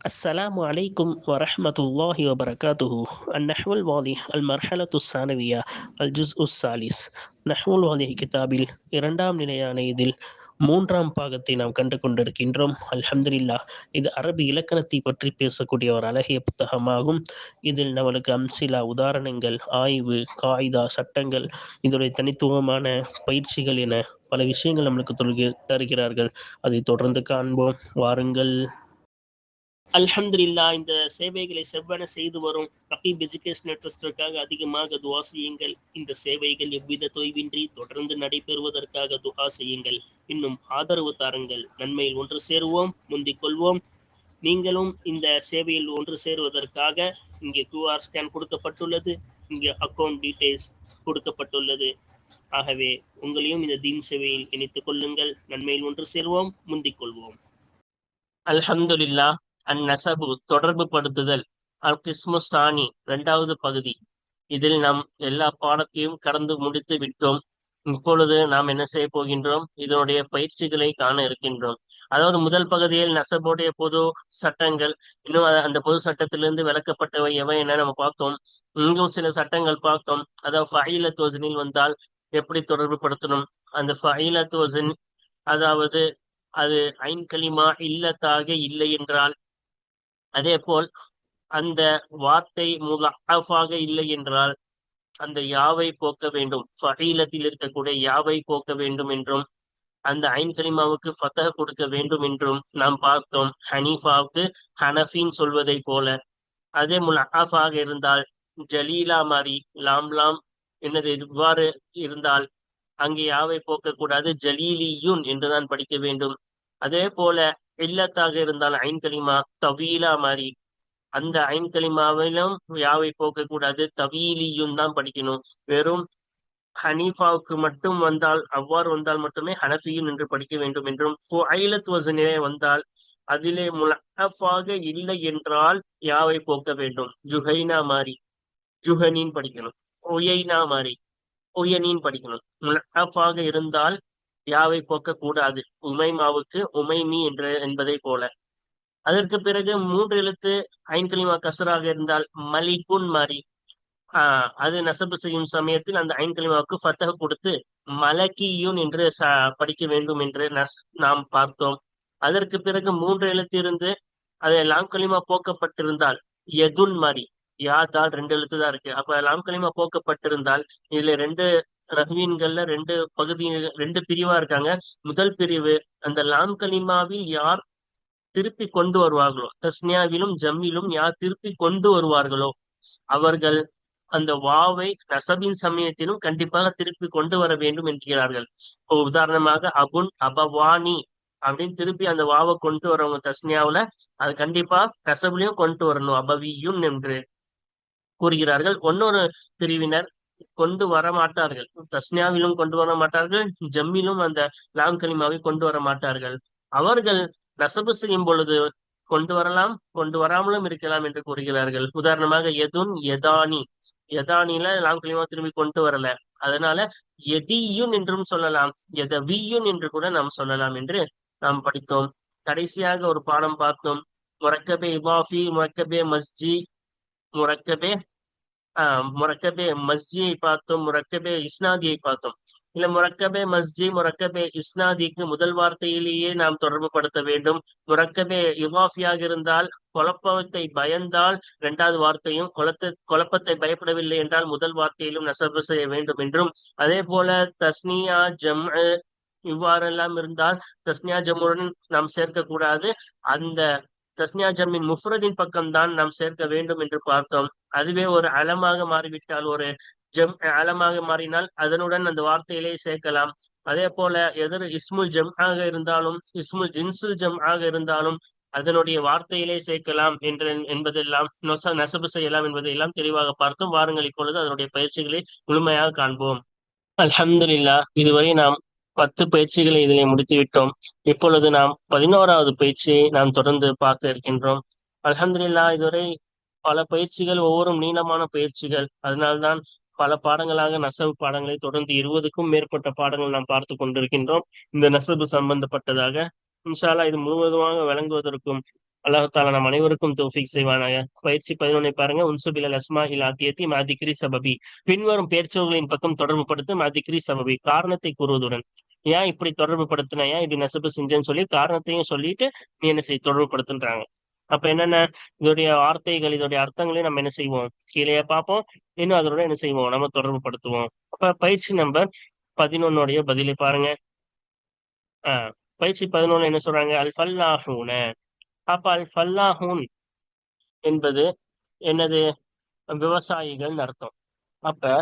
السلام عليكم ورحمة الله وبركاته. النحو الواضح المرحلة الثانوية الجزء الثالث. நஹ்வு الواضح கிதாபில் இரண்டாம் நிலையான இதில் மூன்றாம் பாகத்தை நாம் கண்டு கொண்டிருக்கின்றோம். அல்ஹம்துலில்லாஹ். இது அரபி இலக்கணத்தை பற்றி பேசக்கூடிய ஒரு அழகிய புத்தகமாகும். இதில் நம்மளுக்கு அம்சிலா, உதாரணங்கள், ஆய்வு, காயிதா, சட்டங்கள், இதனுடைய தனித்துவமான பயிற்சிகள் என பல விஷயங்கள் நம்மளுக்கு தருகிறார்கள். அதை தொடர்ந்து காண்போம், வாருங்கள். அல்ஹம்துலில்லாஹ். இந்த சேவைகளை செவ்வன செய்து வரும் ரகீப் எஜுகேஷனல் ட்ரஸ்டிற்காக அதிகமாக துஆ செய்யுங்கள். இந்த சேவைகள் எவ்வித தொய்வின்றி தொடர்ந்து நடைபெறுவதற்காக துஆ செய்யுங்கள். இன்னும் ஆதரவு தாருங்கள். நன்மையில் ஒன்று சேருவோம், முந்திக் கொள்வோம். நீங்களும் இந்த சேவையில் ஒன்று சேருவதற்காக இங்கே QR ஸ்கேன் கொடுக்கப்பட்டுள்ளது, இங்கே அக்கௌண்ட் டீடைல்ஸ் கொடுக்கப்பட்டுள்ளது. ஆகவே உங்களையும் இந்த தீன் சேவையில் இணைத்துக் கொள்ளுங்கள். நன்மையில் ஒன்று சேருவோம், முந்திக் கொள்வோம். அல்ஹம்துலில்லாஹ். அந்நசபு, தொடர்பு படுத்துதல். அல் கிஸ்மு சானி, இரண்டாவது பகுதி. இதில் நாம் எல்லா பாடத்தையும் கடந்து முடித்து விட்டோம். இப்பொழுது நாம் என்ன செய்ய போகின்றோம்? இதனுடைய பயிற்சிகளை காண இருக்கின்றோம். அதாவது முதல் பகுதியில் நசபுடைய பொது சட்டங்கள், இன்னும் அந்த பொது சட்டத்திலிருந்து விளக்கப்பட்டவை எவை என நம்ம பார்த்தோம். இங்கும் சில சட்டங்கள் பார்த்தோம். அதாவது ஃபஈலத் வஸனில் வந்தால் எப்படி தொடர்பு படுத்தணும், அந்த ஃபஈலத் வஸன் அதாவது அது ஐன் கலிமா இல்லத்தாக இல்லை என்றால், அதே போல் அந்த வார்த்தை முலஅஃபாக இல்லை என்றால் அந்த யாவை போக்க வேண்டும். ஃபஈலத்தில் இருக்கக்கூடிய யாவை போக்க வேண்டும் என்றும், அந்த ஐன் கலிமாவுக்கு ஃபதஹ் கொடுக்க வேண்டும் என்றும் நாம் பார்த்தோம். ஹனீஃபாவுக்கு ஹனஃபின்னு சொல்வதை போல. அதே முலஅஃபாக இருந்தால் ஜலீலா மாதிரி லாம் என்னது இவ்வாறு இருந்தால் அங்கே யாவை போக்க கூடாது, ஜலீலியுன் என்றுதான் படிக்க வேண்டும். அதே போல இல்லத்தாக இருந்தால் ஐன் கலிமா தவீலா மாதிரி, அந்த ஐன் கலிமாவிலும் யாவை போக்க கூடாது, தவீலியும் தான் படிக்கணும். வெறும் ஹனீஃபாவுக்கு மட்டும் வந்தால், அவ்வாறு வந்தால் மட்டுமே ஹனஃபியும் என்று படிக்க வேண்டும் என்றும், ஃபுஐலத் வஸனிலே வந்தால் அதிலே முலஅஃபாக இல்லை என்றால் யாவை போக்க வேண்டும். ஜுஹைனா மாதிரி ஜுஹனின் படிக்கணும். உயைனா மாதிரி உயனின் படிக்கணும். முலஅஃபாக இருந்தால் யாவை போக்க கூடாது. உமைமாவுக்கு உமைமி என்பதை போல. அதற்கு பிறகு 3 எழுத்து ஐன் கலிமா கஸ்ராக இருந்தால் மலிகுன் மாதிரி அது நசபு செய்யும் சமயத்தில் அந்த ஐன் கலிமாவுக்கு ஃபத்தஹ் கொடுத்து மலக்கியுன் என்று படிக்க வேண்டும் என்று நாம் பார்த்தோம். அதற்கு பிறகு 3 எழுத்து இருந்து அது லாம் கலிமா போக்கப்பட்டிருந்தால் யதுன் மாதிரி, யாதால் 2 எழுத்து தான் இருக்கு. அப்ப லாம் கலிமா போக்கப்பட்டிருந்தால் இதுல 2 ரஹ்வீன்கள்ல 2 பிரிவா இருக்காங்க. முதல் பிரிவு, அந்த லாம் கலிமாவில் யார் திருப்பி கொண்டு வருவார்களோ, தஸ்னியாவிலும் ஜம்மிலும் யார் திருப்பி கொண்டு வருவார்களோ அவர்கள் அந்த வாவை நசபின் சமயத்திலும் கண்டிப்பாக திருப்பி கொண்டு வர வேண்டும் என்கிறார்கள். உதாரணமாக அபுன், அபவானி அப்படின்னு திருப்பி அந்த வாவை கொண்டு வரவங்க தஸ்னியாவுல அது கண்டிப்பா நசபிலையும் கொண்டு வரணும், அபவியும் என்று கூறுகிறார்கள். இன்னொரு பிரிவினர் கொண்டு வர மாட்டார்கள், தஸ்னியாவிலும் கொண்டு வர மாட்டார்கள், ஜம்மிலும் அந்த லாம் கலிமாவை கொண்டு வர மாட்டார்கள். அவர்கள் நசபு செய்யும் பொழுது கொண்டு வரலாம், கொண்டு வராமலும் இருக்கலாம் என்று கூறுகிறார்கள். உதாரணமாக எதுன், எதானி, எதானில லாம் கலிமா திரும்பி கொண்டு வரல, அதனால எதியுன் என்றும் சொல்லலாம், எதவியுன் என்று கூட நாம் சொல்லலாம் என்று நாம் படித்தோம். கடைசியாக ஒரு பாடம் பார்த்தோம். முரக்கபே இபாஃபி, முரக்கபே மஸ்ஜி, முரக்கபே முரக்கபே மஸ்ஜியை பார்த்தோம், முரக்கபே இஸ்னாதியை பார்த்தோம். இல்ல முரக்கபே மஸ்ஜி, முரக்கபே இஸ்னாதிக்கு முதல் வார்த்தையிலேயே நாம் தொடர்பு படுத்த வேண்டும். முரக்கபே இவாஃபியாக இருந்தால் குழப்பத்தை பயந்தால் 2வது வார்த்தையும், குழப்பத்தை பயப்படவில்லை என்றால் முதல் வார்த்தையிலும் நசபு செய்ய வேண்டும் என்றும், அதே போல தஸ்னியா ஜம் இவ்வாறெல்லாம் இருந்தால் தஸ்னியா ஜம்முடன் நாம் சேர்க்க கூடாது, அந்த தஸ்னியா ஜம்மின் முஃப்ரதின் பக்கம்தான் நாம் சேர்க்க வேண்டும் என்று பார்த்தோம். அதுவே ஒரு அலமாக மாறிவிட்டால், ஒரு ஜம் அலமாக மாறினால் அதனுடன் அந்த வார்த்தையிலே சேர்க்கலாம். அதே போல இஸ்முல் ஜம் ஆக இருந்தாலும், இஸ்முல் ஜின்சுல் ஜம் ஆக இருந்தாலும் அதனுடைய வார்த்தையிலே சேர்க்கலாம் என்பதெல்லாம், நசபு செய்யலாம் என்பதையெல்லாம் தெளிவாக பார்த்தோம். வாருங்கள் இப்பொழுது அதனுடைய பயிற்சிகளை முழுமையாக காண்போம். அல்ஹம்துலில்லாஹ். இதுவரை நாம் 10 பயிற்சிகளை இதிலே முடித்துவிட்டோம். இப்பொழுது நாம் 11வது பயிற்சியை நாம் தொடர்ந்து பார்க்க இருக்கின்றோம். அல்ஹம்துலில்லாஹ். இதுவரை பல பயிற்சிகள், ஒவ்வொரும் நீளமான பயிற்சிகள். அதனால்தான் பல பாடங்களாக நசபு பாடங்களை தொடர்ந்து 20க்கும் மேற்பட்ட பாடங்கள் நாம் பார்த்து கொண்டிருக்கின்றோம் இந்த நசபு சம்பந்தப்பட்டதாக. இன்ஷா அல்லாஹ் இது முழுவதுமாக விளங்குவதற்கும் அல்லாஹ் தாலா நம் அனைவருக்கும் தௌஃபீக் செய்வானாக. பயிற்சி 11 பாருங்க. உன்சுபில் அஸ்மா இல் ஆத்தியத்தி மாதிக்ரி சபபி. பின்வரும் பேர்ச்சொற்களின் பக்கம் தொடர்பு படுத்து மாதிக்ரி சபபி, காரணத்தை கூறுவதுடன். ஏன் இப்படி தொடர்பு படுத்தின, ஏன் இப்படி நெசப்பு செஞ்சேன்னு சொல்லி காரணத்தையும் சொல்லிட்டு நீ என்ன செய் தொடர்பு படுத்துன்றாங்க. அப்ப என்னென்ன, இதோடைய வார்த்தைகள் இதோடைய அர்த்தங்களையும் நம்ம என்ன செய்வோம், கீழே பார்ப்போம். இன்னும் அதோட என்ன செய்வோம், நம்ம தொடர்பு படுத்துவோம். அப்ப பயிற்சி நம்பர் 11 பதிலை பாருங்க. பயிற்சி 11 என்ன சொல்றாங்க, அல் ஃபல்லாஹூன. அப்ப அல் ஃபல்லாஹூன் என்பது என்னது, விவசாயிகள் அர்த்தம். அப்ப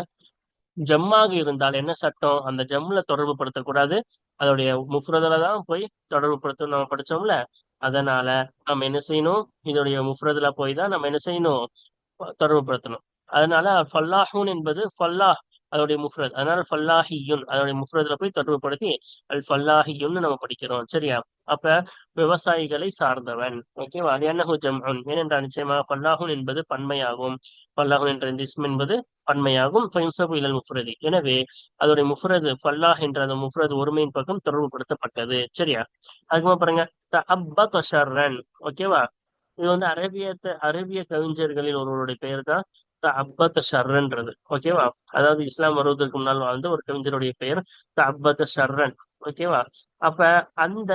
ஜம்மாக இருந்தால் என்ன சட்டம், அந்த ஜம்ல தொடர்பு படுத்தக்கூடாது, அதோடைய முஃப்ரதுல தான் போய் தொடர்பு படுத்தணும், நம்ம படிச்சோம்ல. அதனால நம்ம என்ன செய்யணும், இதோடைய முஃப்ரதுல போய் தான் நம்ம என்ன செய்யணும், தொடர்பு படுத்தணும். அதனால ஃபல்லாஹூன் என்பது ஃபல்லாஹ் அதோடைய முஃப்ரத், அதனால ஃபல்லாஹியுன் அதோடைய முஃப்ரதுல போய் தொடர்பு படுத்தி அல் ஃபல்லாஹியுன்னு நம்ம படிக்கிறோம். சரியா? அப்ப விவசாயிகளை சார்ந்தவன். ஓகேவா? அது என்ன ஜம்உன், ஏனென்றால் நிச்சயமாக ஃபல்லாஹூன் என்பது பன்மையாகும். ஃபல்லாஹூன் என்ற இந்த இஸ்ம் என்பது பன்மையாகும். ஃபயுன்சபு இலல் முஃப்ரதி, எனவே அதோடைய முஃப்ரது ஃபல்லாஹ் என்ற அந்த முஃப்ரது ஒருமையின் பக்கம் தொடர்பு படுத்தப்பட்டது. சரியா? அதுக்கப்புறம் பாருங்க, தஅப்பத ஷர்ரன். ஓகேவா? இது வந்து அரேபிய கவிஞர்களில் ஒருவருடைய பெயர் தான் தஅப்பத ஷர்ரன்றது. ஓகேவா? அதாவது இஸ்லாம் வருவதற்கு முன்னால் வாழ்ந்த ஒரு கவிஞருடைய பெயர் தஅப்பத ஷர்ரன். ஓகேவா? அப்ப அந்த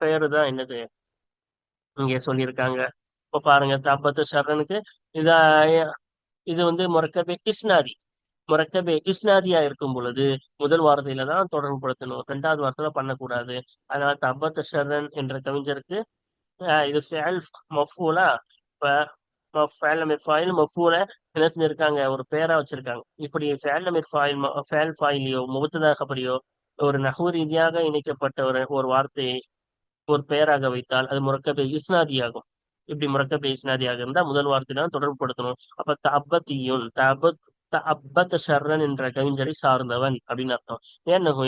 பெயரு தான் என்னது இங்க சொல்லியிருக்காங்க. இப்ப பாருங்க, தஅப்பத ஷர்ரனுக்கு இத இது வந்து முரக்கபே இஸ்னாதியா இருக்கும் பொழுது முதல் வார்த்தையில தான் தொடர்பு படுத்தணும், ரெண்டாவது வார்த்தையில பண்ணக்கூடாது. அதனால தஅப்பத ஷர்ரன் என்ற கவிஞருக்கு இது ஃபேல் மஃபூலா. இப்ப ஃபேல் மிர்ஃபாயில் மஃபூல என்ன செஞ்சிருக்காங்க, ஒரு பேரா வச்சிருக்காங்க. இப்படி ஃபேல் மிர்ஃபாயில் ஃபேல் ஃபாயிலியோ முபத்ததா கபரியோ ஒரு நஹ்வு ரீதியாக இணைக்கப்பட்ட ஒரு வார்த்தையை ஒரு பெயராக வைத்தால் அது முரக்கபே இஸ்னாதி ஆகும். இப்படி முரக்கபே இஸ்னாதியாக இருந்தா முதல் வார்த்தையில தொடர்பு படுத்தணும். அப்ப தஅப்பத்தியுன் தஅப்பத் ஷர்ரன் என்ற கவிஞரை சார்ந்தவன் அப்படின்னு அர்த்தம்.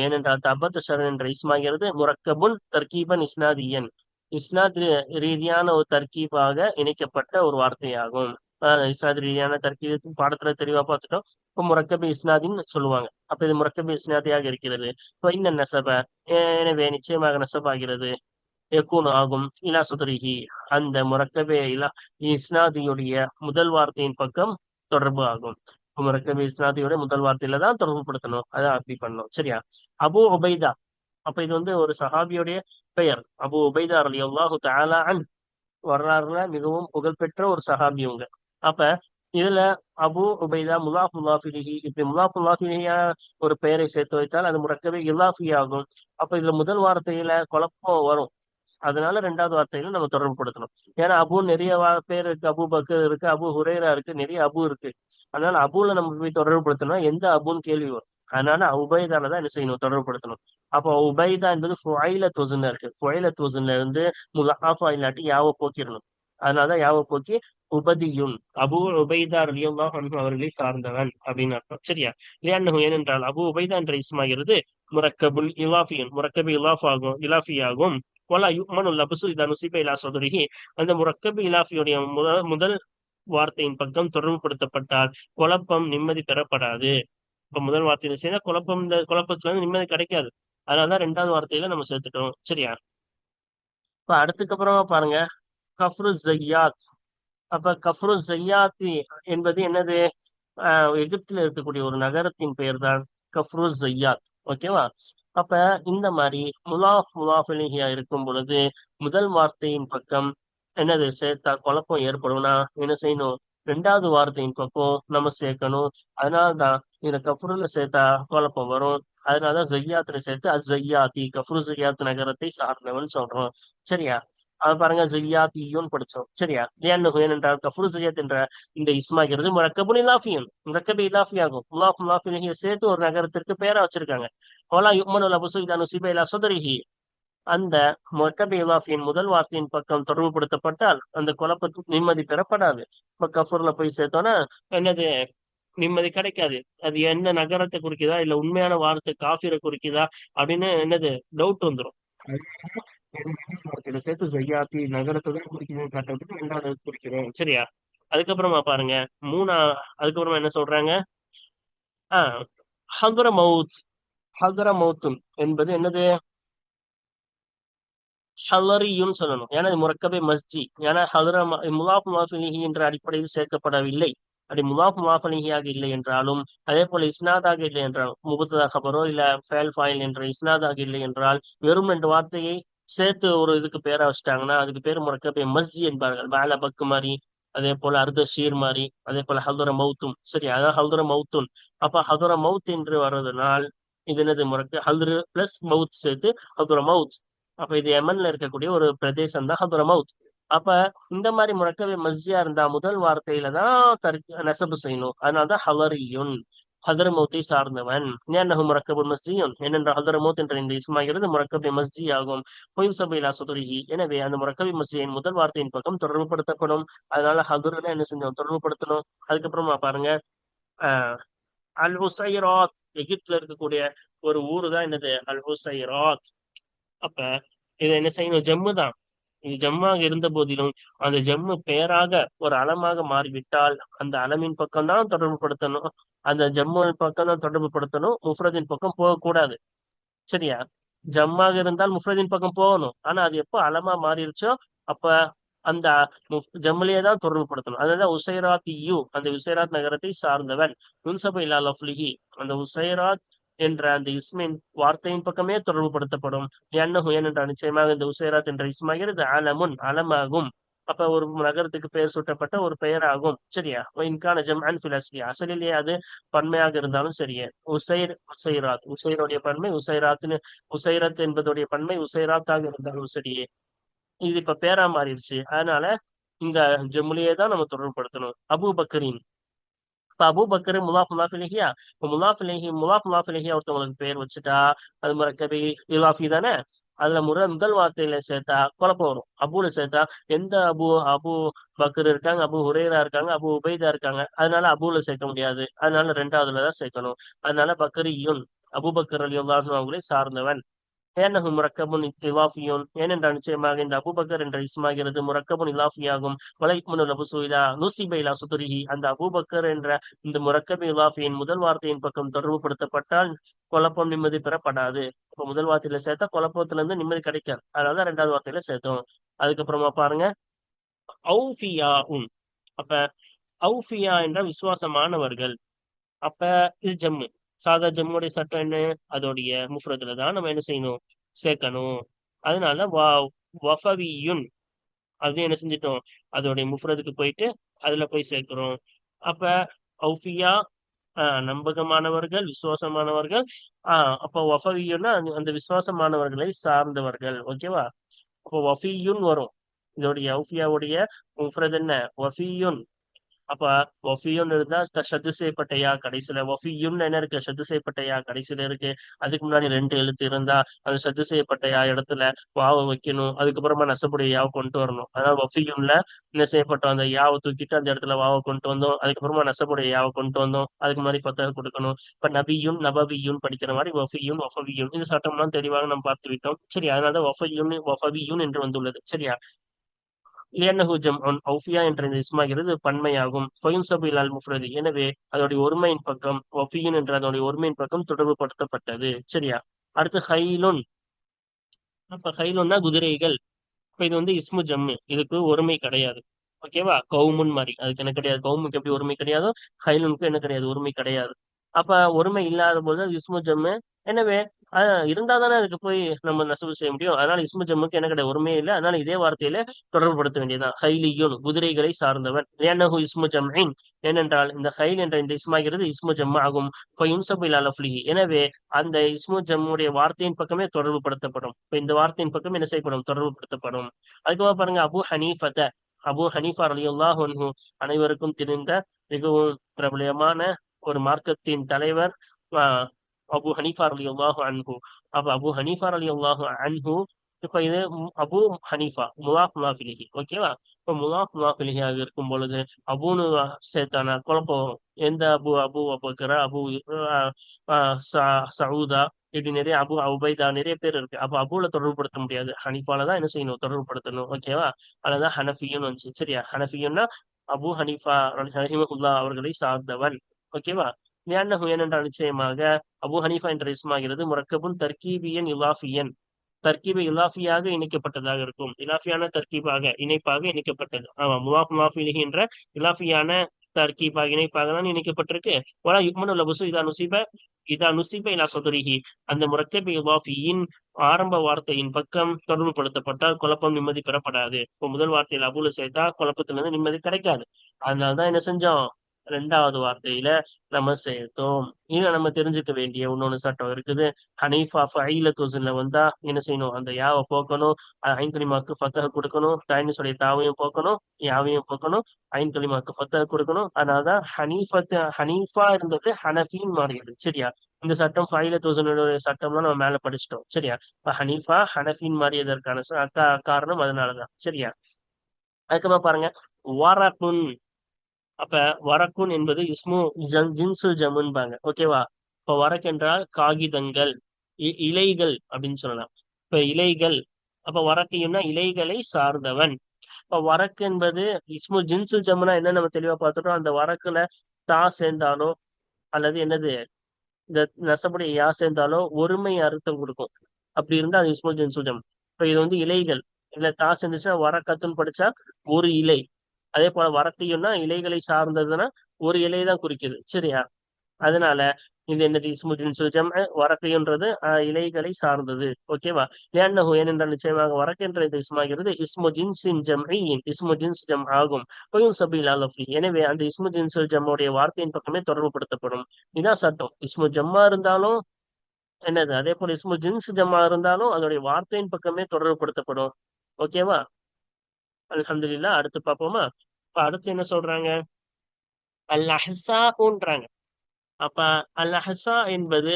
ஏனென்றால் தஅப்பத் ஷர்ரன் என்ற இஸ்மாகிறது முரக்கபுன் தர்கீபன் இஸ்னாதியன், இஸ்னாத் ரீதியான ஒரு தர்கீபாக இணைக்கப்பட்ட ஒரு வார்த்தையாகும். இஸ்னாத் ரீதியான தர்கீபு பாடத்துல தெளிவா பார்த்துட்டோம். இப்போ முரக்கபி இஸ்னாதின்னு சொல்லுவாங்க. அப்ப இது முரக்கபி இஸ்னாதியாக இருக்கிறது. இப்போ இந்த நெசப, எனவே நிச்சயமாக நெசபாகிறது, எக்கூன் ஆகும் இலா சுதரிஹி, அந்த முரக்கபே இலா இஸ்னாதியுடைய முதல் வார்த்தையின் பக்கம் தொடர்பு ஆகும். முரக்கபே இஸ்னாதியோட முதல் வார்த்தையில தான் தொடர்பு படுத்தணும், அதான் அப்படி பண்ணணும். சரியா? அபு உபைதா. அப்ப இது வந்து ஒரு சஹாபியுடைய பெயர். அபு உபைதா ரலியல்லாஹு தஆலா அன், வரலாறுல மிகவும் புகழ்பெற்ற ஒரு சஹாபி இவங்க. அப்ப இதுல அபு உபைதா முலாஃபுல்லாஃபிலிஹி, இப்படி முலாஃபுல்லாஃபிலிஹியா ஒரு பெயரை சேர்த்து வைத்தால் அது முரக்கபே இலாஃபி ஆகும். அப்ப இதுல முதல் வார்த்தையில குழப்பம் வரும், அதனால ரெண்டாவது வார்த்தையில நம்ம தொடர்பு படுத்தணும். ஏன்னா அபு நிறைய பேர் இருக்கு, அபு பக்கர் இருக்கு, அபு ஹுரைரா இருக்கு, நிறைய அபு இருக்கு. அதனால அபுல நம்ம போய் தொடர்பு படுத்தணும், எந்த அபுன்னு கேள்வி வரும். அதனால உபைதால தான் என்ன செய்யணும், தொடர்பு படுத்தணும். அப்போ உபைதா என்பது ஃபுஐலத் வஸன்ல இருக்கு. ஃபுஐலத் வஸன்ல இருந்து முலாஃபா இல்லாட்டி யாவை போக்கிடணும். அதனாலதான் யாவை போக்கி உபதியுன் அபு உபைதா ரலியல்லாஹு அன்ஹு அவர்களை சார்ந்தவன் அப்படின்னு அர்த்தம். சரியா? ஏனென்றால் அபு உபைதா என்ற இஸ்மாகிறது முரக்கபுல் இலாஃபியன், முரக்கபு இலாஃபியாகும். வலா யுக்மனு லப்சு இதா நுசிப இலா சதுரிஹி, அந்த முரக்கபு இலாஃபியுடைய முதல் வார்த்தையின் பக்கம் தொடர்புபடுத்தப்பட்டால் குழப்பம் நிம்மதி பெறப்படாது. இப்ப முதல் வார்த்தையில சேர்ந்தா குழப்பம், இந்த குழப்பத்துல இருந்து நிம்மதி கிடைக்காது. அதனாலதான் ரெண்டாவது வார்த்தையில நம்ம சேர்த்துட்டோம். சரியா? இப்ப அடுத்துக்கப்புறமா பாருங்க, கஃப்ரு ஜையாத். அப்ப கஃப்ரு ஜையாத்தி என்பது என்னது, எகிப்துல இருக்கக்கூடிய ஒரு நகரத்தின் பெயர் தான் கஃப்ரு ஜையாத். ஓகேவா? அப்ப இந்த மாதிரி முலாஃபிலிஹியா இருக்கும் பொழுது முதல் வார்த்தையின் பக்கம் என்னது சேர்த்தா குழப்பம் ஏற்படும்னா என்ன செய்யணும், ரெண்டாவது வார்த்தையின் பக்கம் நம்ம சேர்க்கணும். அதனாலதான் இந்த கஃப்ருல சேர்த்தா குழப்பம் வரும். அதனாலதான் ஜையாத்துல சேர்த்து ஜையாத்தி கஃப்ரு ஜையாத் நகரத்தை சார்ந்தவன் சொல்றோம். சரியா? அது பாருங்க, ஜியாத்தியும் படிச்சோம். சரியா? ஏனென்றால் கஃப்ரு ஜியாத் என்ற இந்த இஸ்மாகிறது முரக்கபுன் இலாஃபியன், முரக்கபு இலாஃபியாகும். முலாஃபிலிஹிய சேர்த்து ஒரு நகரத்திற்கு பேரா வச்சிருக்காங்க. வலா யுக்மனு லப்சு இதா நுசிப இலா சதுரிஹி, அந்த முரக்கபு இலாஃபியின் முதல் வார்த்தையின் பக்கம் தொடர்புபடுத்தப்பட்டால் அந்த குழப்பத்துக்கு நிம்மதி பெறப்படாது. இப்ப கஃபூர்ல போய் சேர்த்தோன்னா என்னது, நிம்மதி கிடைக்காது. அது எந்த நகரத்தை குறிக்குதா இல்ல உண்மையான வார்த்தை காஃபிரை குறிக்குதா அப்படின்னு என்னது டவுட் வந்துடும். சேர்த்து ஜையாத்தி நகரத்தை தான் குறிக்கணும் காட்டுறதுக்கு ரெண்டாவது குறிக்கிறோம். சரியா? அதுக்கப்புறமா பாருங்க, அதுக்கப்புறமா என்ன சொல்றாங்க, ஆஹ் ஹதுர மவுத். ஹதுர மவுத்துன் என்பது என்னது, ஹலரியுன்னு சொல்லணும். ஏன்னா இது முரக்கபே மஸ்ஜி. ஏன்னா ஹலர முலாஃப் முலாஃபிலிஹி என்ற அடிப்படையில் சேர்க்கப்படவில்லை. அப்படி முலாஃப் முலாஃபிலிஹியாக இல்லை என்றாலும், அதே போல இஸ்னாதாக இல்லை என்றாலும், முபத்ததா கபரோ இல்ல ஃபேல் ஃபாயில் என்ற இஸ்னாதாக இல்லை என்றால், வெறும் ரெண்டு வார்த்தையை சேர்த்து ஒரு இதுக்கு பேரா வச்சுட்டாங்கன்னா அதுக்கு பேர் முரக்கபே மஸ்ஜி என்பார்கள். வேல பக்கு மாதிரி, அதே போல அர்த ஷீர் மாதிரி, அதே போல ஹல்துர மௌத்தும். சரி, அதான் ஹல்துர மௌத்துன். அப்ப ஹல்துர மவுத் என்று வர்றதுனால் இது என்னது முறக்கு ஹல்துரு பிளஸ் மவுத் சேர்த்து ஹல்துர மவுத். அப்ப இது யமன்ல இருக்கக்கூடிய ஒரு பிரதேசம் தான் ஹதுரமவுத். அப்ப இந்த மாதிரி முறக்கவே மஸ்ஜியா இருந்தா முதல் வார்த்தையில தான் நெசபு செய்யணும். அதனாலதான் ஹலரியுன், ஹதரமௌத்தை சார்ந்தவன். ஏன்னஹு முரக்கபுல் மஸ்ஜியுன், ஏனென்றால் ஹதரமௌத் என்ற இந்த இஸ்மாகிறது முரக்கபி மஸ்ஜி ஆகும். பொய் சபையிலா சுதுரிஹி, எனவே அந்த முரக்கபி மஸ்ஜியின் முதல் வார்த்தையின் பக்கம் தொடர்புபடுத்தப்படும். அதனால ஹதுருல என்ன செஞ்சோம், தொடர்புபடுத்தணும். அதுக்கப்புறமா பாருங்க, அஹ் அல் ஹுசைராத், எகிப்துல இருக்கக்கூடிய ஒரு ஊரு தான் என்னது அல் ஹுசைராத். அப்ப இதை என்ன செய்யணும், ஜம்மு தான். இது ஜம்மாக இருந்த போதிலும் அந்த ஜம்மு பெயராக ஒரு அலமாக மாறிவிட்டால் அந்த அலமின் பக்கம் தான் தொடர்பு படுத்தணும். அந்த ஜம்முவின் பக்கம் தான் தொடர்பு படுத்தணும், முஃப்ரதின் பக்கம் போகக்கூடாது. சரியா? ஜம்மாக இருந்தால் முஃப்ரதின் பக்கம் போகணும். ஆனா அது எப்போ அலமா மாறிடுச்சோ அப்ப அந்த ஜம்முலயே தான் தொடர்பு படுத்தணும். அதாவது உசைராத் யூ, அந்த உசைராத் நகரத்தை சார்ந்தவன். முன்சபை இலா லஃப்லிஹி, அந்த உசைராத் என்ற அந்த இஸ்மின் வார்த்தையின் பக்கமே தொடர்பு படுத்தப்படும். என்னஹு, ஏனென்ற நிச்சயமாக இந்த உசைராத் என்ற இஸ்மாகிறது அலமுன், அலமாகும். அப்ப ஒரு நகரத்துக்கு பெயர் சூட்டப்பட்ட ஒரு பெயராகும். சரியா? இன்கான ஜம்அன் ஃபில் அஸ்லி, அசலிலேயே அது பன்மையாக இருந்தாலும் சரியே. உசைர், உசைராத், உசைருடைய பன்மை உசைராத்னு, உசைரத் என்பதுடைய பன்மை உசைராத்தாக இருந்தாலும் சரியே. இது இப்ப பேரா மாறிடுச்சு. அதனால இந்த ஜம்முலியே தான் நம்ம தொடர்புபடுத்தணும். அபு பக்கரின், இப்ப அபு பக்கர் முலாஃப் முலாஃபிலிஹியா, இப்ப முலாஃபிலிஹி முலாஃப் முலாஃபிலிஹியா ஒருத்தவங்களுக்கு பேர் வச்சுட்டா அது மரக்கபி இலாஃபி தானே. அதுல முதல் வார்த்தையில சேர்த்தா குழப்பம் வரும். அபுல சேர்த்தா எந்த அபு, அபு பக்கர் இருக்காங்க, அபு ஹுரேரா இருக்காங்க, அபு உபைதா இருக்காங்க. அதனால அபுல சேர்க்க முடியாது. அதனால ரெண்டாவதுலதான் சேர்க்கணும். அதனால பக்கரியுன், அபுபக்கர் ரலியல்லாஹு அவங்களை சார்ந்தவன். ஏன்னஹு முரக்கபுன் இலாஃபியுன், ஏனென்றால் நிச்சயமாக இந்த அபூபக்கர் என்ற இஸ்மாகிறது முரக்கபுன் இலாஃபியாகும். வலைக்குமுன் லபுசு இலா நுசிப இலா சுதுரிஹி, அந்த அபூபக்கர் என்ற இந்த முரக்கபு இலாஃபியின் முதல் வார்த்தையின் பக்கம் தொடர்புபடுத்தப்பட்டால் குழப்பம் நிம்மதி பெறப்படாது. இப்ப முதல் வார்த்தையில சேர்த்தா குழப்பத்துல இருந்து நிம்மதி கிடைக்காது. அதனாலதான் ரெண்டாவது வார்த்தையில சேர்த்தோம். அதுக்கப்புறமா பாருங்க, அவுஃபியா உன். அப்ப அவுஃபியா என்ற விசுவாசமானவர்கள். அப்ப இது ஜம்மு. சாதா ஜம்முடைய சட்டம் என்ன, அதோடைய முஃப்ரதுல தான் நம்ம என்ன செய்யணும், சேர்க்கணும். அதனால வஃபவியுன், அது என்ன செஞ்சிட்டோம், அதோடைய முஃப்ரதுக்கு போயிட்டு அதுல போய் சேர்க்கிறோம். அப்ப அவுஃபியா, நம்பகமானவர்கள், விசுவாசமானவர்கள். அப்ப வஃபவியுன்னா அந்த விசுவாசமானவர்களை சார்ந்தவர்கள். ஓகேவா? அப்போ வஃபியுன் வரும். இதோடைய அவுஃபியாவுடைய முஃப்ரத் என்ன, வஃபியுன். அப்ப வஃபியுன் இருந்தா ஷத்து செய்யப்பட்ட யா கடைசியில, வஃபியுன் என்ன இருக்கு, ஷத்து செய்யப்பட்ட யா கடைசியில இருக்கு. அதுக்கு முன்னாடி ரெண்டு எழுத்து இருந்தா அந்த ஷத்து செய்யப்பட்ட யா இடத்துல வாவை வைக்கணும். அதுக்கப்புறமா நசப்புடைய யாவை கொண்டு வரணும். அதாவது வஃபியுன்ல என்ன செய்யப்பட்டோம், அந்த யாவை தூக்கிட்டு அந்த இடத்துல வாவை கொண்டு வந்தோம். அதுக்கப்புறமா நசப்புடைய யாவை கொண்டு வந்தோம். அதுக்கு மாதிரி ஃபத்தஹ் கொடுக்கணும். இப்ப நபியுன் நபவியுன் படிக்கிற மாதிரி வஃபியுன் வஃபவியுன், இந்த சட்டம்லாம் தெளிவாக நம்ம பார்த்து விட்டோம். சரி, அதனால வஃபயுன் வஃபவியுன் என்று வந்துள்ளது. சரியா? லியன்னஹு ஜம்உன், அவுஃபியா என்ற இந்த இஸ்மாகிறது பன்மையாகும். ஃபயுன்சபு இலல் முஃப்ரதி, எனவே அதோடைய ஒருமையின் பக்கம், வஃபியுன் என்ற அதோடைய ஒருமையின் பக்கம் தொடர்பு படுத்தப்பட்டது. சரியா? அடுத்து ஹைலுன். அப்ப ஹைலுன்னா குதிரைகள். இப்ப இது வந்து இஸ்மு ஜம்மு, இதுக்கு ஒருமை கிடையாது. ஓகேவா? கவுமுன் மாதிரி அதுக்கு என்ன கிடையாது, கவுமுக்கு எப்படி ஒருமை கிடையாதோ ஹைலுனுக்கு என்ன கிடையாது, ஒருமை கிடையாது. அப்ப ஒருமை இல்லாத போது அது இஸ்மு ஜம்மு. எனவே இருந்தா தானே அதுக்கு போய் நம்ம நசபு செய்ய முடியும். அதனால இஸ்மு ஜம்முக்கு என்ன கிடையாது, ஒருமையே இல்லை. அதனால இதே வார்த்தையில தொடர்புபடுத்த வேண்டியதுதான். ஹைலியுன், குதிரைகளை சார்ந்தவன். ஏன்னஹு இஸ்மு ஜம்இன், ஏனென்றால் இந்த ஹைல் என்ற இந்த இஸ்மாகிறது இஸ்மு ஜம்மு ஆகும். ஃபயுன்சபு இலா லஃப்லிஹி, எனவே அந்த இஸ்மு ஜம்முடைய வார்த்தையின் பக்கமே தொடர்பு படுத்தப்படும். இப்ப இந்த வார்த்தையின் பக்கம் என்ன செய்யப்படும், தொடர்பு படுத்தப்படும். அதுக்கப்புறம் பாருங்க, அபு ஹனீஃபத, அபு ஹனீஃபா ரலியல்லாஹு அன்ஹு, அனைவருக்கும் தெரிந்த மிகவும் பிரபலமான ஒரு மார்க்கத்தின் தலைவர். அபு ஹனீஃபா ரலியல்லாஹு அன்ஹு. அப்ப அபு ஹனீஃபா ரலியல்லாஹு அன்ஹு, இப்ப இது அபு ஹனீஃபா முலாஃப் முலாஃபிலிஹி. ஓகேவா? இப்ப முலாஃப் முலாஃபிலிஹியாக இருக்கும் பொழுது அபுன்னு சேர்த்தானா குழப்பம் வரும். எந்த அபு, அபு அபுபக்கர், அபு சவுதா, இப்படி நிறைய அபு உபைதா நிறைய பேர் இருக்கு. அப்ப அபுல தொடர்புபடுத்த முடியாது. ஹனீஃபால தான் என்ன செய்யணும், தொடர்புபடுத்தணும். ஓகேவா? அதுதான் ஹனஃபியுன்னு வந்துச்சு. சரியா? ஹனஃபியுன்னா அபு ஹனீஃபா ரஹிமஹுல்லா அவர்களை சார்ந்தவன். ஓகேவா? ஏனென்றால் நிச்சயமாக அபு ஹனீஃபா என்ற இஸ்மாகிறது முரக்கபுன் தர்கீபியன் இலாஃபியன். தர்கீபு இலாஃபியாக இணைக்கப்பட்டதாக இருக்கும். இலாஃபியான தர்கீபாக இணைப்பாக இணைக்கப்பட்டது. ஆமா, முலாஃப் முலாஃப் இலைஹி என்ற இலாஃபியான தர்கீபாக இணைப்பாக தான் இணைக்கப்பட்டிருக்கு. வலா யுக்மனு லபசு இதா நுசிப இலா சதுரிஹி, அந்த முரக்கபு இலாஃபியின் ஆரம்ப வார்த்தையின் பக்கம் தொடர்புபடுத்தப்பட்டால் குழப்பம் நிம்மதி பெறப்படாது. இப்போ முதல் வார்த்தையில் அபுல சேர்த்தா குழப்பத்திலிருந்து நிம்மதி கிடைக்காது. அதனாலதான் என்ன செஞ்சோம், ரெண்டாவது வார்த்தையில நம்ம சேர்த்தோம். இதுல நம்ம தெரிஞ்சுக்க வேண்டிய இன்னொன்னு சட்டம் இருக்குது. ஹனீஃபா ஃபைலத்து வஸன்ல வந்தா என்ன செய்யணும், அந்த யாவை போக்கணும், ஐன் கலிமாக்கு ஃபத்தஹ் கொடுக்கணும், டைனிஸுடைய தாவையும் போக்கணும், யாவையும் போக்கணும், ஐன் கலிமாக்கு ஃபத்தஹ் கொடுக்கணும். அதனாலதான் ஹனீஃபா இருந்தது ஹனஃபின்னு மாறிடுது. சரியா, இந்த சட்டம் ஃபைலத்து வஸனுடைய சட்டம்லாம் நம்ம மேல படிச்சிட்டோம். சரியா, இப்ப ஹனீஃபா ஹனஃபின்னு மாறியதற்கான காரணம் அதனாலதான். சரியா, அதுக்கப்புறம் பாருங்க, வரகுன். அப்ப வரக்குன் என்பது இஸ்மு ஜின்சுல் ஜமுன்பாங்க. ஓகேவா, இப்ப வரக் என்றால் காகிதங்கள், இலைகள் அப்படின்னு சொல்லலாம். இப்ப இலைகள், அப்ப வரக்கையும்னா இலைகளை சார்ந்தவன். இப்ப வரக்கு என்பது இஸ்மு ஜின்சுல் ஜமுனா என்ன நம்ம தெளிவா பார்த்துட்டோம். அந்த வரக்குல தா சேர்ந்தாலோ அல்லது என்னது இந்த நசபுடைய யா சேர்ந்தாலோ ஒருமை அர்த்தம் கொடுக்கும். அப்படி இருந்தா அது இஸ்மு ஜின்சுல் ஜம். இப்ப இது வந்து இலைகள், இல்ல தா சேர்ந்துச்சுன்னா வரக்கத்துன்னு படிச்சா ஒரு இலை. அதே போல வரக்கையும்னா இலைகளை சார்ந்ததுன்னா ஒரு இலையை தான் குறிக்குது. சரியா, அதனால இது என்னது இஸ்மு ஜின்சுல் ஜம். வரக்கைன்றது இலைகளை சார்ந்தது. ஓகேவா, ஏன்னஹு ஏனென்றால் நிச்சயமாக வரக்கு என்ற இந்த இஸ்மாகிறது இஸ்மு ஜின்சின் ஜம்இன், இஸ்மு ஜின்ஸ் ஜம் ஆகும். பொயும் சபீல் அலஃபி, எனவே அந்த இஸ்மு ஜின்சுல் ஜம்முடைய வார்த்தையின் பக்கமே தொடர்புபடுத்தப்படும். இதான் சட்டம். இஸ்மு ஜம்மா இருந்தாலும் என்னது, அதே போல இஸ்மு ஜின்ஸ் ஜம்மா இருந்தாலும் அதோடைய வார்த்தையின் பக்கமே தொடர்புபடுத்தப்படும். ஓகேவா, அல்ஹம்துலில்லாஹ். அடுத்து பார்ப்போமா. இப்ப அடுத்து என்ன சொல்றாங்க, அல் அஹ்சான்றாங்க. அப்ப அல் அஹ்சா என்பது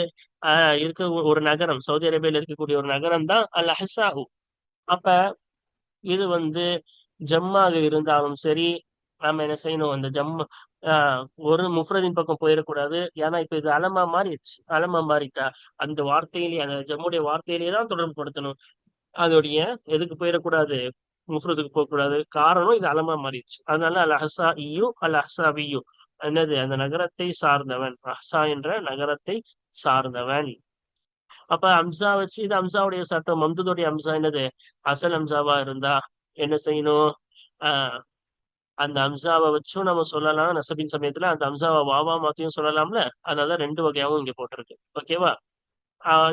இருக்க ஒரு நகரம், சவுதி அரேபியால இருக்கக்கூடிய ஒரு நகரம் தான் அல் அஹ்சா. அப்ப இது வந்து ஜம்மாக இருந்தாலும் சரி, நாம என்ன செய்யணும், அந்த ஆஹ் ஒரு முஃப்ரதின் பக்கம் போயிடக்கூடாது. ஏன்னா இப்ப இது அலமா மாறிடுச்சு. அலமா மாறிட்டா அந்த வார்த்தையிலேயே, அந்த ஜம்முடைய வார்த்தையிலேயே தான் தொடர்பு படுத்தணும். அதோடைய எதுக்கு போயிடக்கூடாது, முஃப்ரதுக்கு போகக்கூடாது. காரணம் இது அலமா மாறிடுச்சு. அதனால அல் அஹ்சா இயு அல் அஹ்சாபியு, என்னது அந்த நகரத்தை சார்ந்தவன், அஹ்சா என்ற நகரத்தை சார்ந்தவன். அப்ப அம்சா வச்சு, இது அம்சாவுடைய சட்டம். மம்துடைய அம்சா என்னது, அசல் அம்சாவா இருந்தா என்ன செய்யணும், ஆஹ் அந்த அம்சாவை வச்சும் நம்ம சொல்லலாம். நசபின் சமயத்துல அந்த அம்சாவை வாவா மாத்தியும் சொல்லலாம்ல. அதனால ரெண்டு வகையாவும் இங்க போட்டிருக்கு. ஓகேவா,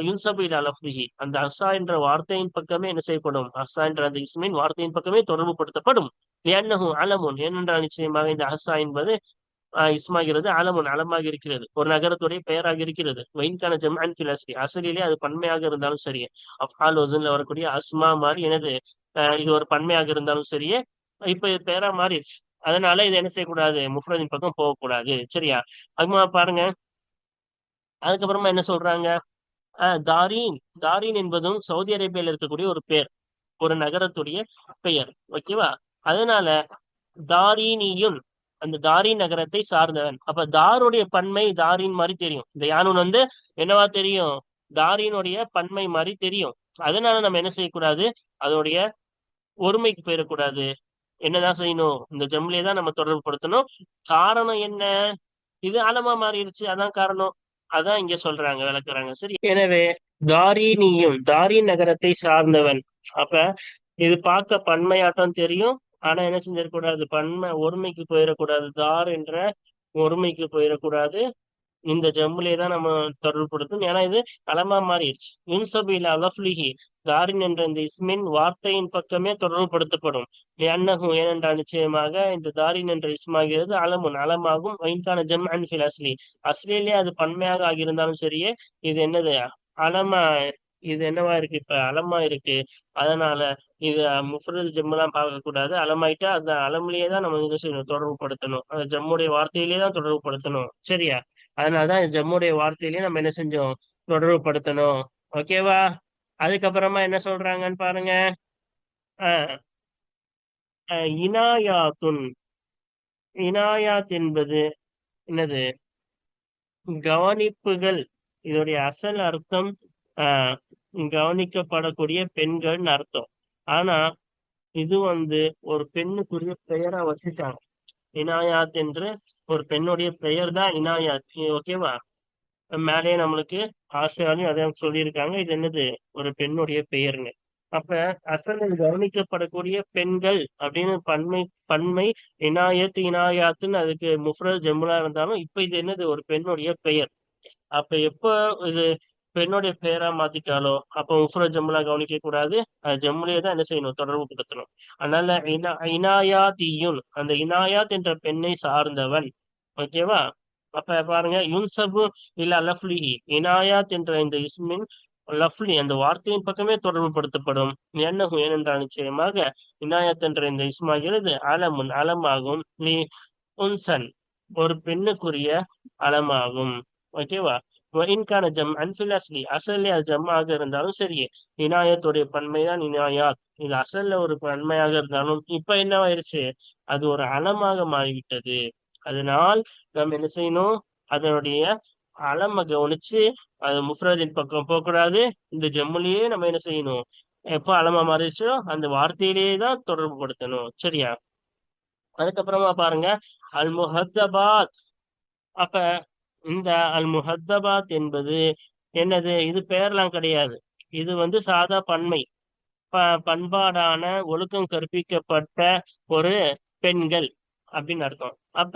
யுன்சபு இலா லஃப்திஹி, அந்த அஸ்ஸா என்ற வார்த்தையின் பக்கமே என்ன செய்யப்படும், அஸ்ஸா என்ற அந்த இஸ்மின் வார்த்தையின் பக்கமே தொடர்புபடுத்தப்படும். லிஅன்னஹு அலமுன், ஏனென்றால் நிச்சயமாக இந்த அஸ்ஸா என்பது இஸ்மாகிறது, அலமுன் அலமாக இருக்கிறது, ஒரு நகரத்துடைய பெயராக இருக்கிறது. வைன்கான ஜம்அன் ஃபில் அஸ்லி, அசலிலே அது பன்மையாக இருந்தாலும் சரியே. அஃஆல் வஸன்ல வரக்கூடிய அஸ்மா மாதிரி என்னது, இது ஒரு பன்மையாக இருந்தாலும் சரியே, இப்ப இது பெயரா மாறிடுச்சு. அதனால இது என்ன செய்யக்கூடாது, முஃப்ரதின் பக்கம் போகக்கூடாது. சரியா, அதுமா பாருங்க. அதுக்கப்புறமா என்ன சொல்றாங்க, தாரீன். தாரீன் என்பதும் சவுதி அரேபியால இருக்கக்கூடிய ஒரு பேர், ஒரு நகரத்துடைய பெயர். ஓகேவா, அதனால தாரீனியுன், அந்த தாரீன் நகரத்தை சார்ந்தவன். அப்ப தாருடைய பன்மை தாரீன் மாதிரி தெரியும். இந்த யானூன் வந்து என்னவா தெரியும், தாரீனுடைய பன்மை மாதிரி தெரியும். அதனால நம்ம என்ன செய்யக்கூடாது, அதோடைய ஒருமைக்கு போயிடக்கூடாது. என்னதான் செய்யணும், இந்த ஜம்லே தான் நம்ம தொடர்பு படுத்தணும். காரணம் என்ன, இது அலமா மாறிடுச்சு, அதான் காரணம். அதான் இங்க சொல்றாங்க, விளக்குறாங்க. சரி, எனவே தாரீனியும் தாரீன் நகரத்தை சார்ந்தவன். அப்ப இது பார்க்க பன்மையாட்டம் தெரியும். ஆனா என்ன செஞ்சிடக்கூடாது, பன்மை ஒருமைக்கு போயிடக்கூடாது, தார் என்ற ஒருமைக்கு போயிடக்கூடாது. இந்த ஜம்முலே தான் நம்ம தொடர்புபடுத்தும். ஏன்னா இது அலமா மாறிடுச்சு. யுன்சபில் அலஃப்லிஹி, தாரின் என்ற இந்த இஸ்மின் வார்த்தையின் பக்கமே தொடர்புபடுத்தப்படும். அன்னஹு, ஏனென்றால் நிச்சயமாக இந்த தாரின் என்ற இஸ்மாகிறது அலமுன் அலமாகும். வைன்கான ஜம்அன் ஃபில் அஸ்லி, அஸ்லிலே அது பன்மையாக ஆகியிருந்தாலும் சரியே, இது என்னது அலமா, இது என்னவா இருக்கு, இப்ப அலமா இருக்கு. அதனால இது முஃப்ரத் ஜம்முலாம் பார்க்க கூடாது. அலமாயிட்டா அந்த அலம்லயே தான் நம்ம என்ன செய்யணும், தொடர்புபடுத்தணும். அந்த ஜம்முடைய வார்த்தையிலேயே தான் தொடர்புபடுத்தணும். சரியா, அதனாலதான் ஜம்முடைய வார்த்தையிலேயே நம்ம என்ன செஞ்சோம், தொடர்புபடுத்தணும். ஓகேவா, அதுக்கப்புறமா என்ன சொல்றாங்கன்னு பாருங்க. அஹ் இனாயாத்துன். இனாயாத் என்பது என்னது, கவனிப்புகள். இதோடைய அசல் அர்த்தம் ஆஹ் கவனிக்கப்படக்கூடிய பெண்கள்னு அர்த்தம். ஆனா இது வந்து ஒரு பெண்ணுக்குரிய பெயரா வச்சுட்டாங்க. இனாயாத் என்று ஒரு பெண்ணுடைய பெயர் தான் இனாயாத். ஓகேவா, மேலே நம்மளுக்கு ஆசிரியரும் அதை சொல்லியிருக்காங்க. இது என்னது, ஒரு பெண்ணுடைய பெயர்னு. அப்ப அசலில் கவனிக்கப்படக்கூடிய பெண்கள் அப்படின்னு பன்மை பன்மை இனாயத் இனாயாத்துன்னு அதுக்கு முஃப்ரத் ஜமுலா இருந்தாலும் இப்ப இது என்னது, ஒரு பெண்ணுடைய பெயர். அப்ப எப்ப இது பெண்ணுடைய பெயரா மாத்திட்டாலோ அப்ப முஃப்ரத் ஜமுலா கவனிக்க கூடாது. அது ஜம்முலியை தான் என்ன செய்யணும், தொடர்பு படுத்தணும். அதனால இனாயாத்தியுன், அந்த இனாயாத் என்ற பெண்ணை சார்ந்தவன். ஓகேவா? அப்ப பாருங்க, யுன்சபு இல்ல லஃப்லிஹி, இனாயாத் என்ற இந்த இஸ்மின் லஃப்லி அந்த வார்த்தையின் பக்கமே தொடர்பு படுத்தப்படும். என்னஹு, ஏனென்றால் நிச்சயமாக இனாயத் என்ற இந்த இஸ்மாகிறது அலமுன் அலமாகும், லி உன்சன் ஒரு பெண்ணுக்குரிய அலமாகும். ஓகேவா? இன்கான ஜம் அன்பில் அஸ்லி, அசல்ல அது ஜம்மாக இருந்தாலும் சரி, இனாயத்துடைய பன்மைதான் இனாயாத். இது அசல்ல ஒரு பன்மையாக இருந்தாலும் இப்ப என்ன ஆயிருச்சு, அது ஒரு அலமாக மாறிவிட்டது. அதனால் நம்ம என்ன செய்யணும், அதனுடைய அலம கவனிச்சு அது முஃப்ரதின் பக்கம் போகக்கூடாது. இந்த ஜம்முலயே நம்ம என்ன செய்யணும், எப்போ அலமா மாறிச்சோ அந்த வார்த்தையிலேயே தான் தொடர்பு படுத்தணும். சரியா? அதுக்கப்புறமா பாருங்க, அல் முஹத்தபாத். அப்ப இந்த அல் முஹத்தபாத் என்பது என்னது, இது பெயர்லாம் கிடையாது. இது சாதா பன்மை, பண்பாடான ஒழுக்கம் கற்பிக்கப்பட்ட ஒரு பெண்கள் அப்படின்னு அர்த்தம். அப்ப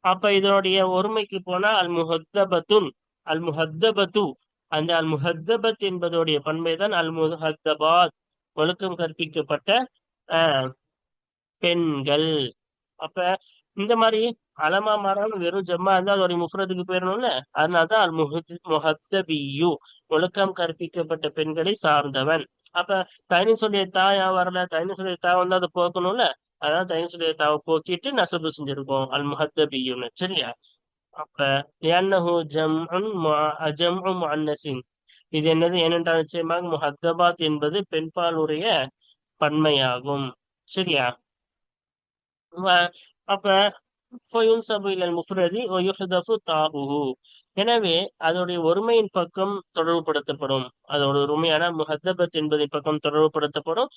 அப்ப இதனுடைய ஒருமைக்கு போனா அல் முஹத்தபத்துன், அல் முஹத்தபத்து, அந்த அல் முஹத்தபத் என்பதோடைய பண்பை தான் அல் முஹத்தபாத், ஒழுக்கம் கற்பிக்கப்பட்ட அஹ், பெண்கள். அப்ப இந்த மாதிரி அலமா மாறாம வெறும் ஜம்மா இருந்தா அதோடைய முஃப்ரதுக்கு போயிடணும்ல. அதனாலதான் அல் முஹத்தபியு, ஒழுக்கம் கற்பிக்கப்பட்ட பெண்களை சார்ந்தவன். அப்ப தனி சொல்லிய தாயா வரல, தனி சொல்லிய தா வந்து அதை போக்கணும்ல. அதான் தனி சொல்லிய தாவை போக்கிட்டு நசபு செஞ்சிருக்கோம் அல் முஹத்தபியுன்னு. சரியா? அப்ப லிஅன்னஹு ஜம்உ முஅன்னஸின், இது என்னது, ஏனென்றால் நிச்சயமாக முஹத்தபாத் என்பது பெண்பாலுடைய பன்மையாகும். சரியா? வ- அப்ப فينسب إلى المفرد ويحذف تاؤه. எனவே அதோடைய ஒருமையின் பக்கம் தொடர்புபடுத்தப்படும், அதோட ஒருமையான முஹத்தபத் என்பதின் பக்கம் தொடர்புபடுத்தப்படும்.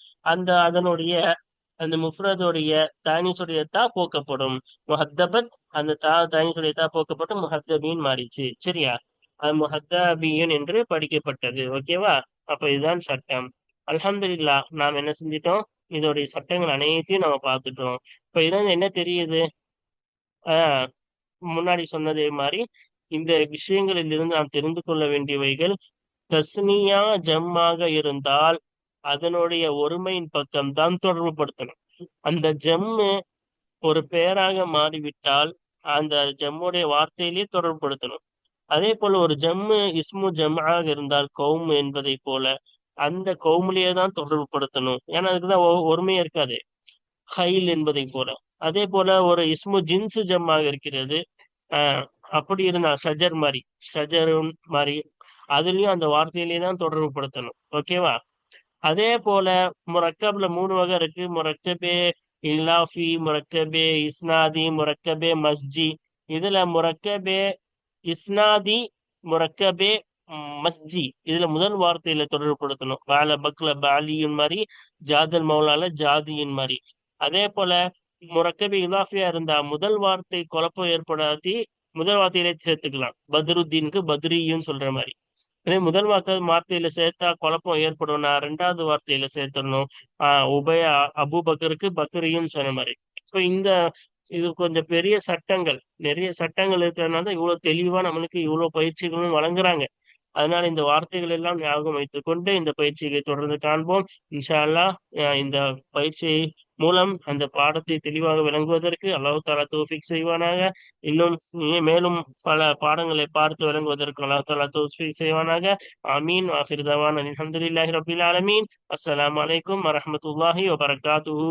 அதனுடைய அந்த முஃப்ரதுடைய தானிசுடைய தா போக்கப்படும். முஹத்தபத் அந்த தானிசுடைய தா போக்கப்பட்டு முஹத்தபீன் மாறிச்சு. சரியா? அது முஹத்தபியன் என்று படிக்கப்பட்டது. ஓகேவா? அப்ப இதுதான் சட்டம். அல்ஹம்துலில்லாஹ், நாம் என்ன செஞ்சிட்டோம், இதோடைய சட்டங்கள் அனைத்தையும் நம்ம பார்த்துட்டோம். இப்ப இதுல என்ன தெரியுது, ஆஹ் முன்னாடி சொன்னதே மாதிரி இந்த விஷயங்களில் இருந்து நாம் தெரிந்து கொள்ள வேண்டியவைகள், தஸ்னியா ஜம்மாக இருந்தால் அதனுடைய ஒருமையின் பக்கம் தான் தொடர்பு படுத்தணும். அந்த ஜம்மு ஒரு பெயராக மாறிவிட்டால் அந்த ஜம்முடைய வார்த்தையிலேயே தொடர்பு படுத்தணும். அதே போல ஒரு ஜம்மு இஸ்மு ஜம்மாக இருந்தால் கௌம் என்பதை போல அந்த கௌமுலேயே தான் தொடர்பு படுத்தணும். ஏன்னா அதுக்குதான் ஒருமையா இருக்காது, ஹைல் என்பதை போல. அதே போல ஒரு இஸ்மு ஜின்சு ஜம்மாக இருக்கிறது, ஆஹ் அப்படி இருந்தா ஷஜர் மாதிரி, ஷஜருன் மாதிரி, அதுலயும் அந்த வார்த்தையிலேயே தான் தொடர்பு படுத்தணும். ஓகேவா? அதே போல முரக்கப்ல 3 வகை இருக்கு. முரக்கபே இல்லாஃபி, முரக்கபே இஸ்னாதி, முரக்கபே மஸ்ஜி. இதுல முரக்கபே இஸ்னாதி, முரக்கபே மஸ்ஜி, இதுல முதல் வார்த்தையில தொடர்புபடுத்தணும். பால பக்ல பாலியின் மாதிரி, ஜாதல் மௌலால ஜாதியின் மாதிரி. அதே போல முரக்கபி இலாஃபியா இருந்தா முதல் வார்த்தை குழப்பம் ஏற்படாதி முதல் வார்த்தையிலே சேர்த்துக்கலாம். பத்ருத்தீனுக்கு பத்ரியுன்னு சொல்ற மாதிரி. அதே முதல் வார்த்தையில சேர்த்தா குழப்பம் ஏற்படும்னா ரெண்டாவது வார்த்தையில சேர்த்துடணும். உபய அபூபக்கருக்கு பக்ரியுன்னு சொன்ன மாதிரி. இப்போ இது கொஞ்சம் பெரிய சட்டங்கள், நிறைய சட்டங்கள் இருக்கிறதுனால தான் இவ்வளவு தெளிவா நம்மளுக்கு இவ்வளவு பயிற்சிகளும் வழங்குறாங்க. அதனால இந்த வார்த்தைகள் எல்லாம் ஞாபகம் வைத்துக் கொண்டு இந்த பயிற்சியை தொடர்ந்து காண்போம். இன்ஷா அல்லாஹ். இந்த பயிற்சி மூலம் அந்த பாடத்தை தெளிவாக விளங்குவதற்கு அல்லாஹ் தாலா தௌஃபீக் செய்வானாக. இன்னும் மேலும் பல பாடங்களை பார்த்து விளங்குவதற்கு அல்லாஹ் தாலா தௌஃபீக் செய்வானாக. ஆமீன். ஆஃபிர் தவானா அல்ஹம்துலில்லாஹி ரப்பில் ஆலமீன். அஸ்ஸலாமு அலைக்கும் வரஹ்மத்துல்லாஹி வபரகாத்துஹு.